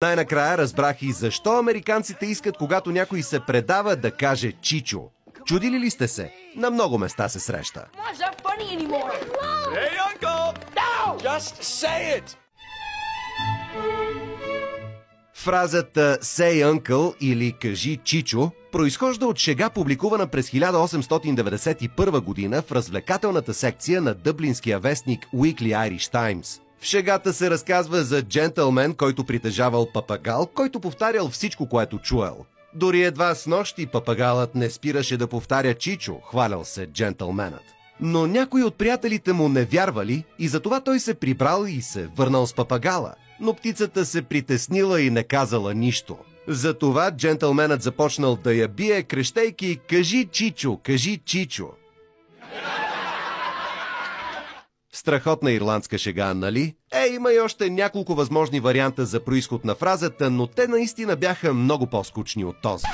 Най-накрая разбрах и защо американците искат, когато някой се предава, да каже чичо. Чудили ли сте се? На много места се среща. Фразата «Say Uncle» или «Кажи чичо» произхожда от шега, публикувана през 1891 година в развлекателната секция на дъблинския вестник Weekly Irish Times. В шегата се разказва за джентълмен, който притежавал папагал, който повтарял всичко, което чуел. Дори едва снощи папагалът не спираше да повтаря чичо, хвалял се джентълменът. Но някои от приятелите му не вярвали и затова той се прибрал и се върнал с папагала. Но птицата се притеснила и не казала нищо. Затова джентълменът започнал да я бие, крещейки «Кажи чичо, кажи чичо». Страхотна ирландска шега, нали? Има и още няколко възможни варианта за произход на фразата, но те наистина бяха много по-скучни от този.